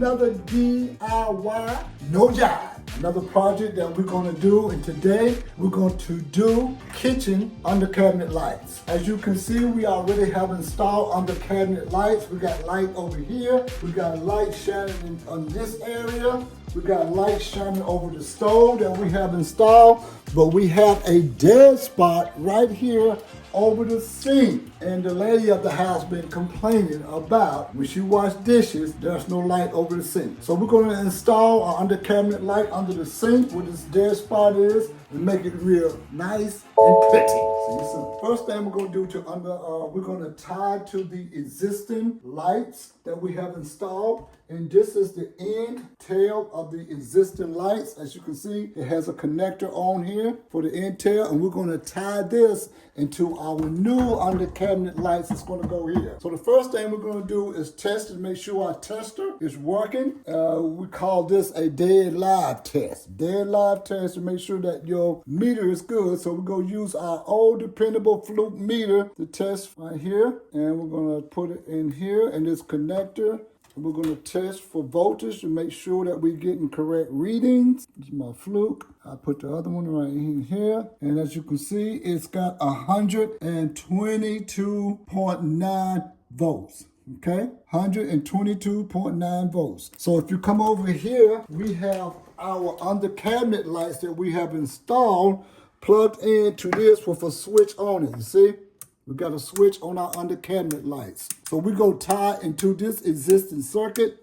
another DIY, no jive. Another project that we're going to do, and today we're going to do kitchen under cabinet lights. As you can see, we already have installed under cabinet lights. We got light over here. We got light shining on this area. We got light shining over the stove that we have installed, but we have a dead spot right here over the sink. And the lady of the house been complaining about when she wash dishes, there's no light over the sink. So we're going to install our under cabinet light under the sink where this dead spot is and make it real nice and pretty. So first thing we're going to do we're going to tie to the existing lights that we have installed. And this is the end tail of the existing lights. As you can see, it has a connector on here for the end tail, and we're going to tie this into our new under cabinet lights. It's going to go here. So the first thing we're going to do is test and make sure our tester is working. We call this a dead live test. Dead live test to make sure that your meter is good. So we're going to use our old dependable Fluke meter to test right here, and we're going to put it in here in this connector. We're going to test for voltage to make sure that we're getting correct readings. This is my Fluke. I put the other one right in here. And as you can see, it's got 122.9 volts. Okay, 122.9 volts. So if you come over here, we have our under cabinet lights that we have installed plugged into this with a switch on it. You see? We got a switch on our under cabinet lights. So we go tie into this existing circuit,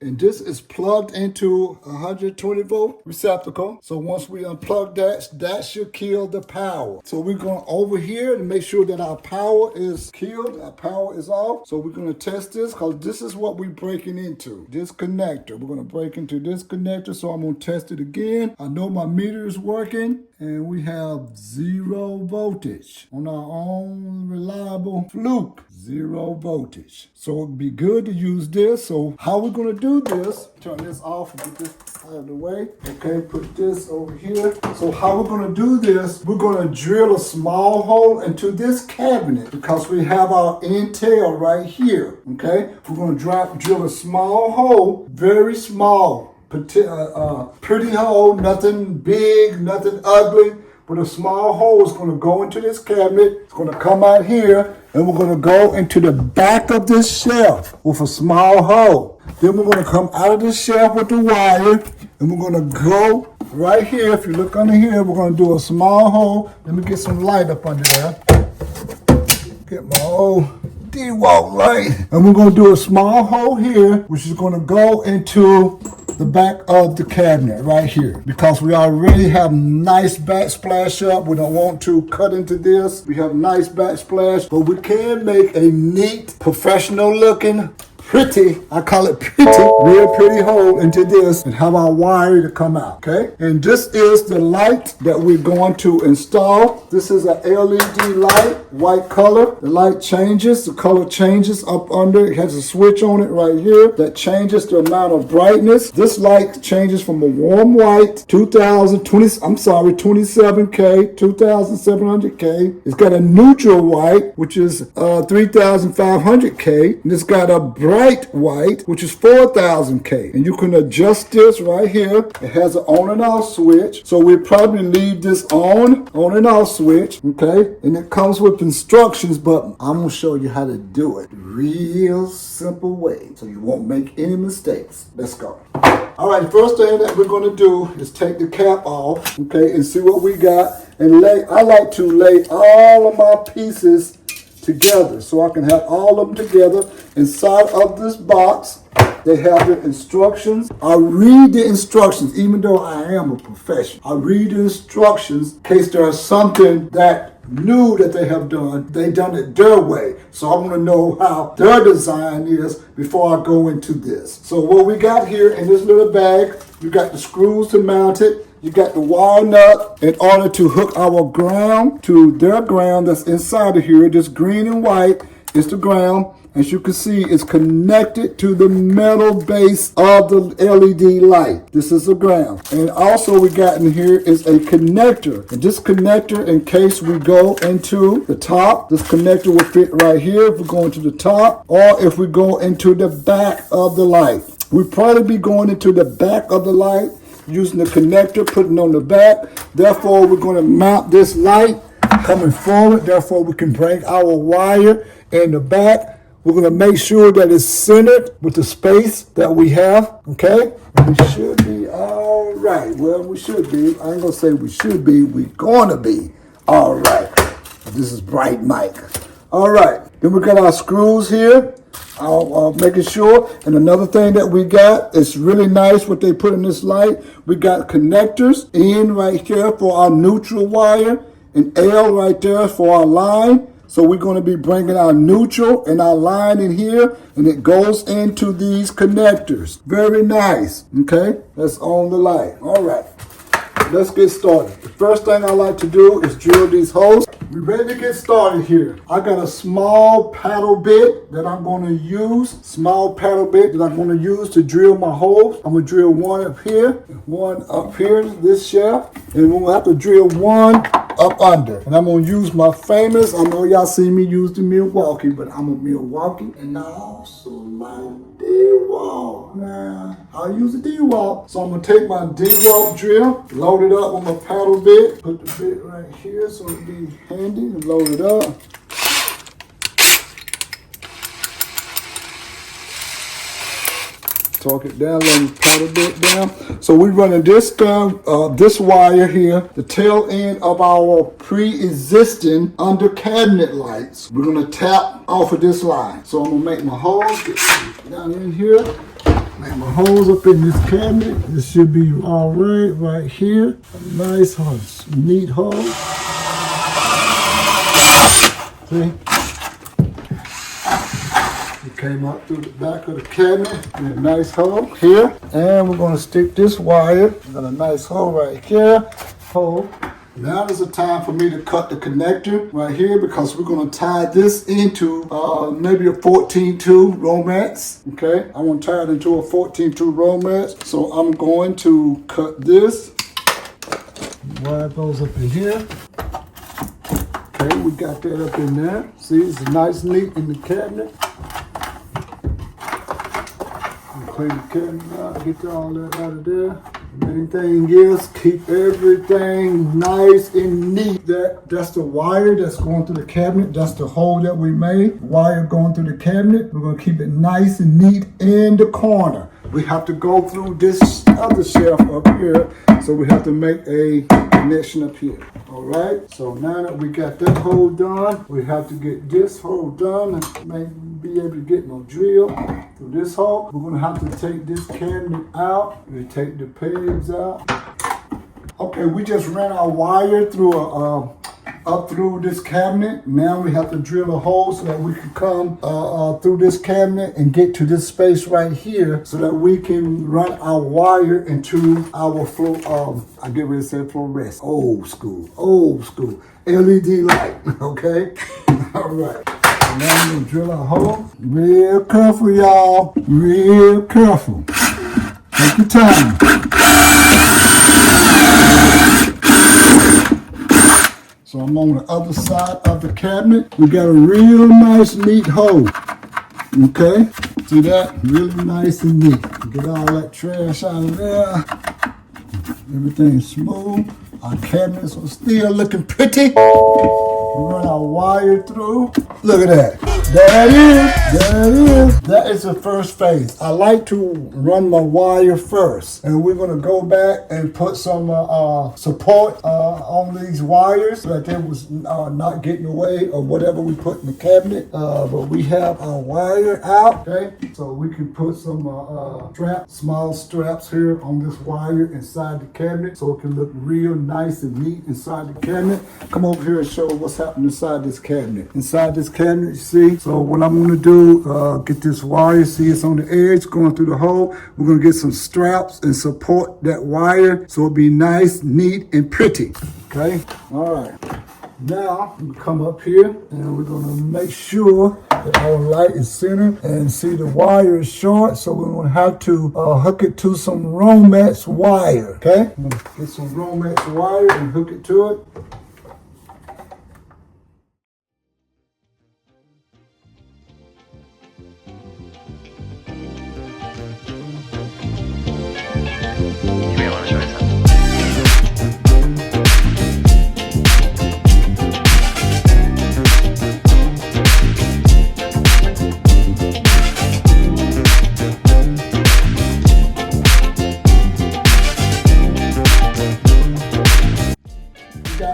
and this is plugged into 120 volt receptacle. So once we unplug that should kill the power. So we're going over here to make sure that our power is killed, our power is off. So we're going to test this because this is what we're breaking into, this connector. We're going to break into this connector, so I'm going to test it again. I know my meter is working, and we have 0 voltage on our own reliable Fluke. 0 voltage. So it'd be good to use this. So how we're going to do this, turn this off and get this out of the way. Okay, put this over here. So how we're going to do this, we're going to drill a small hole into this cabinet because we have our end tail right here. Okay, we're going to drill a small hole, very small, pretty hole, nothing big, nothing ugly. But a small hole is going to go into this cabinet. It's going to come out here, and we're going to go into the back of this shelf with a small hole. Then we're going to come out of this shelf with the wire, and we're going to go right here. If you look under here, we're going to do a small hole. Let me get some light up under there. Get my old D-Walt light. And we're going to do a small hole here, which is going to go into the back of the cabinet right here, because we already have nice backsplash up. We don't want to cut into this. We have nice backsplash, but we can make a neat, professional looking, pretty, I call it pretty, real pretty hole into this and have our wire to come out, okay? And this is the light that we're going to install. This is an LED light, white color. The light changes, the color changes up under. It has a switch on it right here that changes the amount of brightness. This light changes from a warm white, 27K, 2700K. It's got a neutral white, which is 3500K. And it's got a bright white, which is 4000K. And you can adjust this right here. It has an on and off switch. So we'll probably leave this on and off switch, okay? And it comes with instructions, but I'm gonna show you how to do it real simple way so you won't make any mistakes. Let's go. All right, the first thing that we're gonna do is take the cap off, okay, and see what we got. And I like to lay all of my pieces together so I can have all of them together. Inside of this box, they have the instructions. I read the instructions, even though I am a professional. I read the instructions in case there's something that new that they have done. They done it their way. So I want to know how their design is before I go into this. So what we got here in this little bag, you got the screws to mount it. You got the wire nut in order to hook our ground to their ground that's inside of here. This green and white is the ground. As you can see, it's connected to the metal base of the LED light. This is the ground. And also we got in here is a connector. And this connector, in case we go into the top, this connector will fit right here if we go into the top, or if we go into the back of the light. We'll probably be going into the back of the light, using the connector, putting on the back. Therefore, we're going to mount this light coming forward. Therefore, we can bring our wire in the back. We're going to make sure that it's centered with the space that we have, okay? We should be all right. Well, we should be. I ain't going to say we should be. We're going to be all right. This is bright Mike. All right. Then we got our screws here. Making sure. And another thing that we got, it's really nice what they put in this light. We got connectors in right here for our neutral wire and L right there for our line. So we're going to be bringing our neutral and our line in here, and it goes into these connectors. Very nice. Okay, that's on the light. All right, let's get started. The first thing I like to do is drill these holes. We're ready to get started here. I got a small paddle bit that I'm going to use. To drill my holes. I'm going to drill one up here, one up here, this shaft, and we'll have to drill one up under. And I'm going to use my famous, I know y'all see me use the Milwaukee, but I'm a Milwaukee, and I also like D-Wall. Now, I'll use a D-Wall. So I'm going to take my D-Wall drill, load it up with my paddle bit, put the bit right here so it'll be handy, and load it up. Torque it down, let me paddle bit down. So we're running this this wire here, the tail end of our pre-existing under cabinet lights. We're gonna tap off of this line. So I'm gonna make my holes, get down in here, make my holes up in this cabinet. This should be all right here. A nice hole, neat hole. See? Came up through the back of the cabinet in a nice hole here. And we're going to stick this wire. Got a nice hole right here. Hole. Now is the time for me to cut the connector right here because we're going to tie this into maybe a 14-2 romance. Okay, I want to tie it into a 14-2 romance. So I'm going to cut this. Wire goes up in here. Okay, we got that up in there. See, it's nice and neat in the cabinet. Clean the cabinet out, get all that out of there. Main thing is keep everything nice and neat. That's the wire that's going through the cabinet. That's the hole that we made. Wire going through the cabinet. We're going to keep it nice and neat in the corner. We have to go through this other shelf up here, so we have to make a connection up here. All right, so now that we got that hole done, we have to get this hole done and maybe be able to get my drill through this hole. We're gonna have to take this cabinet out. We take the pegs out. Okay, we just ran our wire through up through this cabinet. Now we have to drill a hole so that we can come through this cabinet and get to this space right here so that we can run our wire into our I get ready to say fluorescent. Old school LED light, okay? All right. So now I'm gonna drill a hole. Real careful, y'all. Real careful. Take your time. So I'm on the other side of the cabinet. We got a real nice, neat hole. Okay? See that? Really nice and neat. Get all that trash out of there. Everything's smooth. Our cabinets are still looking pretty. We run our wire through. Look at that. There it is. That is the first phase. I like to run my wire first. And we're going to go back and put some support on these wires so that they was not getting away or whatever we put in the cabinet. But we have our wire out, okay? So we can put some small straps here on this wire inside the cabinet so it can look real nice and neat inside the cabinet. Come over here and show what's happening inside this cabinet. Inside this cabinet, you see? So what I'm gonna do, get this wire, see it's on the edge going through the hole. We're gonna get some straps and support that wire so it'll be nice, neat, and pretty, okay? All right. Now, we come up here and we're gonna make sure that our light is centered and see the wire is short, so we're gonna have to hook it to some Romex wire, okay? I'm gonna get some Romex wire and hook it to it.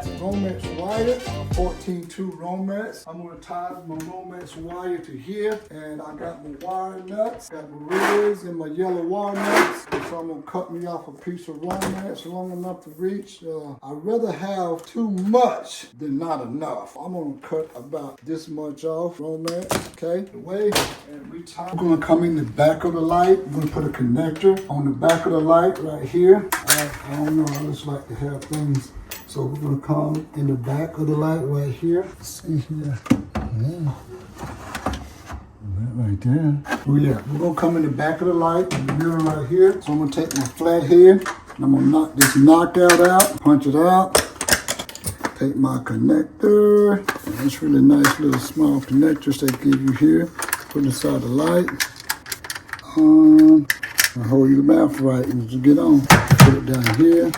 got Romex wire, 14-2 Romex. I'm gonna tie my Romex wire to here, and I got my wire nuts, got my reds and my yellow wire nuts. So I'm gonna cut me off a piece of Romex long enough to reach. I'd rather have too much than not enough. I'm gonna cut about this much off Romex, okay? The way, and we tie. We're gonna come in the back of the light. We're gonna put a connector on the back of the light right here. I don't know, I just like to have things. So we're gonna come in the back of the light right here. See here. Yeah. That right there. Oh yeah, we're gonna come in the back of the light, in the mirror right here. So I'm gonna take my flathead, and I'm gonna knock this knockout out, punch it out. Take my connector. And it's really nice little small connectors they give you here. Put it inside the light. And hold your mouth right as you get on. Put it down here.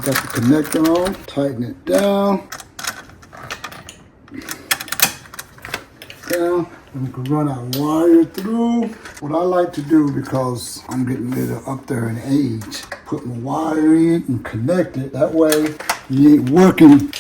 Got the connector on. Tighten it down. Down. And we can run our wire through. What I like to do, because I'm getting a little up there in age, put my wire in and connect it. That way you ain't working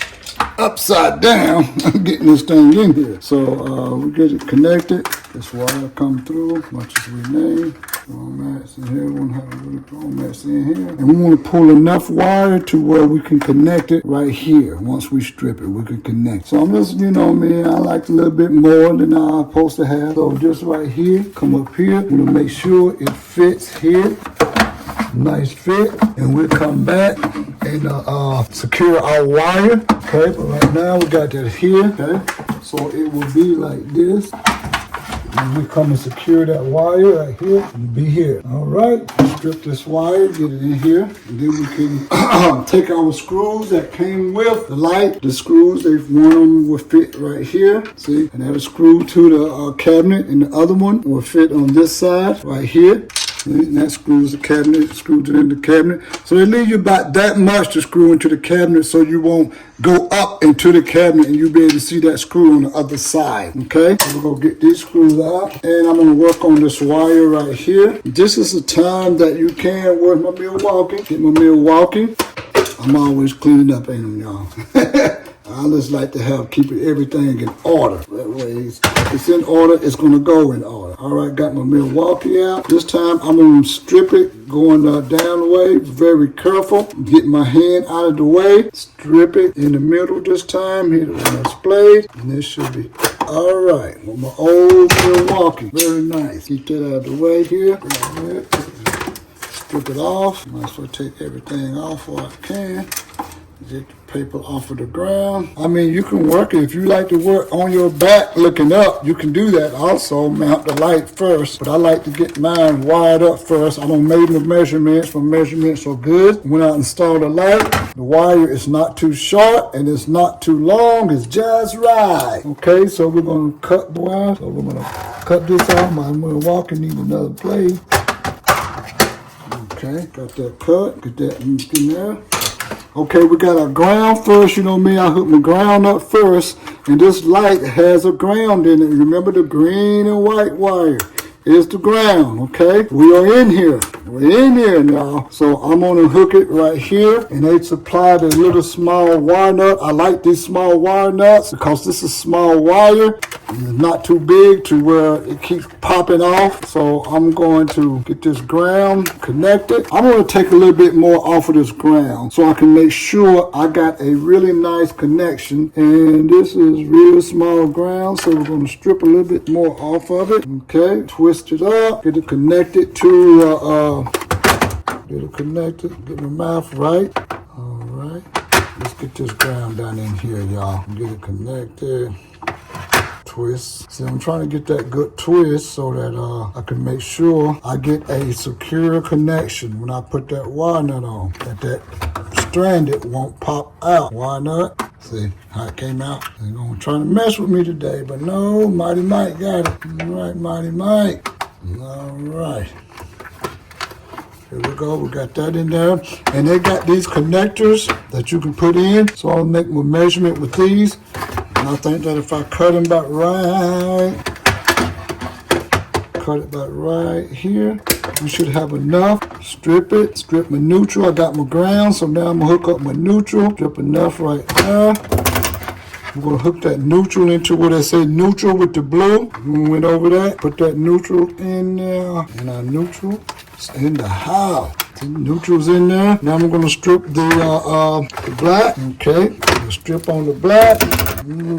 upside down getting this thing in here. So we get it connected. This wire come through as much as we need. Romex in here, we want to have a little Romex in here. And we want to pull enough wire to where we can connect it right here. Once we strip it, we can connect. So I'm just, you know me, I like a little bit more than I'm supposed to have. So just right here, come up here. We're going to make sure it fits here. Nice fit. And we'll come back and secure our wire. Okay, but right now we got that here. Okay, so it will be like this. And we come and secure that wire right here. It'll be here. All right. Strip this wire, get it in here. And then we can take our screws that came with the light. The screws, one of them will fit right here. See? And that'll screw to the cabinet, and the other one will fit on this side right here. And that screws the cabinet, screws it in the cabinet. So they leave you about that much to screw into the cabinet so you won't go up into the cabinet and you'll be able to see that screw on the other side, okay? So we're gonna get these screws out, and I'm gonna work on this wire right here. This is the time that you can work my Milwaukee, get my Milwaukee. I'm always cleaning up, ain't y'all? I just like to keep everything in order. That way, if it's in order, it's gonna go in order. All right, got my Milwaukee out. This time, I'm gonna strip it, going down the way. Very careful. Get my hand out of the way. Strip it in the middle this time. Hit it with my blade, and this should be all right. With my old Milwaukee, very nice. Keep that out of the way here. Strip it off. Might as well take everything off while I can. Get the paper off of the ground. I mean, you can work it. If you like to work on your back looking up, you can do that also. Mount the light first. But I like to get mine wired up first. I don't make the measurements. My measurements are good. When I install the light, the wire is not too short and it's not too long. It's just right. Okay, so we're going to cut the wire. So we're going to cut this off. My Milwaukee needs another blade. Okay, got that cut. Get that in there. Okay, we got our ground first. You know me, I hook my ground up first. And this light has a ground in it. Remember, the green and white wire is the ground, okay? We are in here. We're in here now. So I'm going to hook it right here. And they supply the little small wire nut. I like these small wire nuts because this is small wire. It's not too big to where it keeps popping off. So I'm going to get this ground connected. I'm going to take a little bit more off of this ground so I can make sure I got a really nice connection. And this is real small ground, so we're going to strip a little bit more off of it. Okay, twist it up, get it connected to get it connected, get my mouth right. All right, let's get this ground down in here, y'all. Get it connected. Twist. See, I'm trying to get that good twist so that I can make sure I get a secure connection when I put that wire nut on. That stranded won't pop out. Wire nut. See how it came out? They're gonna try to mess with me today, but no, Mighty Mike got it. All right, Mighty Mike. All right. Here we go, we got that in there. And they got these connectors that you can put in. So I'll make my measurement with these. And I think that if I cut them about right here, We should have enough. Strip it. Strip my neutral. I got my ground, so now I'm going to hook up my neutral. Strip enough right there. We're going to hook that neutral into what I say neutral with the blue. We went over that. Put that neutral in there. And our neutral is in the house. The neutral's in there. Now I'm going to strip the black. Okay. Strip on the black.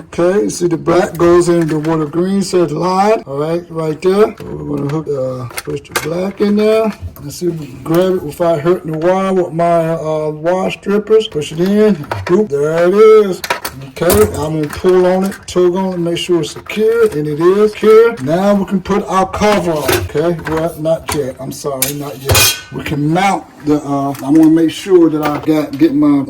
Okay. See the black goes into what the green says line. All right. Right there. So we're going to hook, push the black in there. Let's see if we can grab it without hurting the wire with my wire strippers. Push it in. Boop. There it is. Okay, I'm going to pull on it, tug on it, make sure it's secure, and it is secure. Now we can put our cover on, okay? Well, not yet. I'm sorry, not yet. We can mount the, I want to make sure that I get my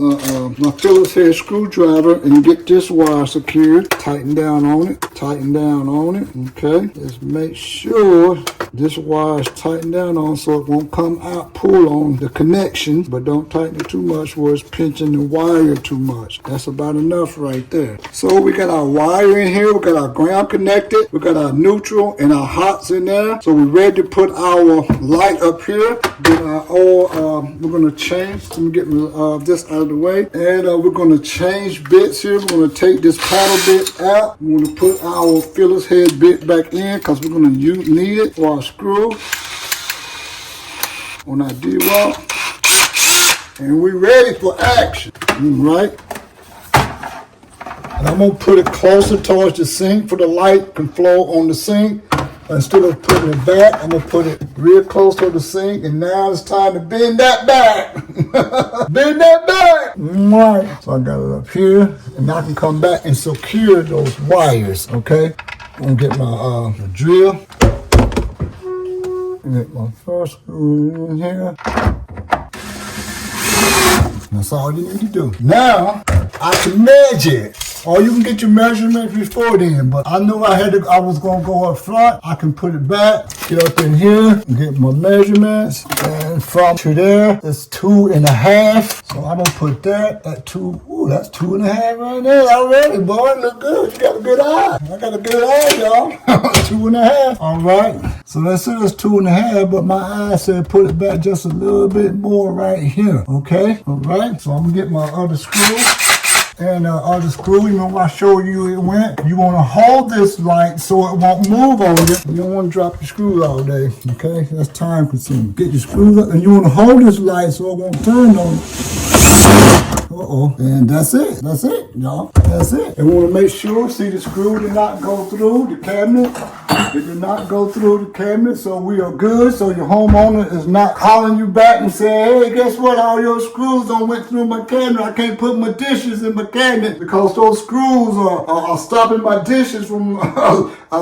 my Phillips head screwdriver and get this wire secured. Tighten down on it, tighten down on it, okay? Let's make sure this wire is tightened down on so it won't come out, pull on the connection, but don't tighten it too much where it's pinching the wire too much. That's about enough right there. So we got our wire in here, we got our ground connected, we got our neutral and our hots in there. So we're ready to put our light up here. Get our oil, we're going to change, let me get this out of the way. And we're going to change bits here. We're going to take this paddle bit out. We're going to put our Phillips head bit back in because we're going to need it for our screw on our D-wall. And we're ready for action, right? And I'm going to put it closer towards the sink for the light can flow on the sink. Instead of putting it back, I'm going to put it real close to the sink. And now it's time to bend that back. Bend that back. All right. So I got it up here. And now I can come back and secure those wires, okay? I'm going to get my drill. Get my first screw in here. That's all you need to do. Now, I can measure it. Or you can get your measurements before then, but I knew I was going to go up front. I can put it back, get up in here, and get my measurements. And from to there, it's 2.5. So I'm going to put that at 2. Ooh, that's 2.5 right there already, boy. Look good. You got a good eye. I got a good eye, y'all. 2.5. All right. So let's say it's 2.5, but my eye said put it back just a little bit more right here. Okay? All right. So I'm going to get my other screw. And other screw, you know, I showed you it went. You want to hold this light so it won't move on you. You don't want to drop your screws all day, okay? That's time consuming. Get your screws up, and you want to hold this light so it won't turn on you. Uh-oh. And that's it. That's it, y'all. That's it. And we want to make sure, see the screw did not go through the cabinet. It did not go through the cabinet, so we are good. So your homeowner is not calling you back and saying, hey, guess what? All your screws don't went through my cabinet. I can't put my dishes in my cabinet because those screws are stopping my dishes from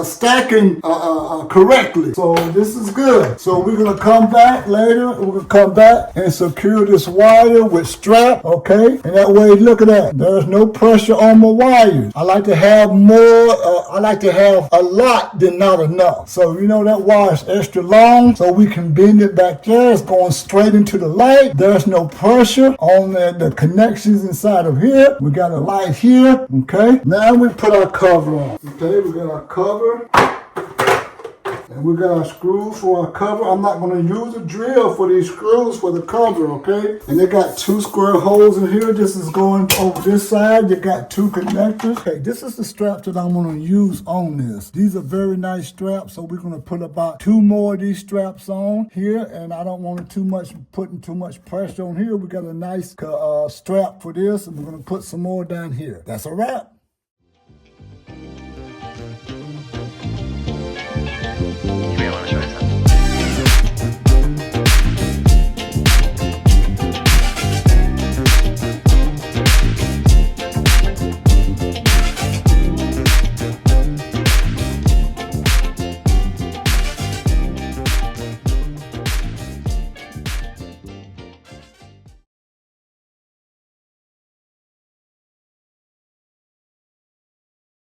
stacking correctly. So this is good. So we're going to come back later. We're going to come back and secure this wire with strap, okay? And that way, look at that. There's no pressure on my wires. I like to have more, I like to have a lot than not enough. So you know that wire is extra long, so we can bend it back there. It's going straight into the light. There's no pressure on the connections inside of here. We got a light here, okay? Now we put our cover on, okay? We got our cover. And we got our screws for our cover. I'm not going to use a drill for these screws for the cover, okay? And they got 2 square holes in here. This is going over this side. You got 2 connectors. Okay, this is the straps that I'm going to use on this. These are very nice straps, so we're going to put about 2 more of these straps on here. And I don't want it putting too much pressure on here. We got a nice strap for this, and we're going to put some more down here. That's a wrap.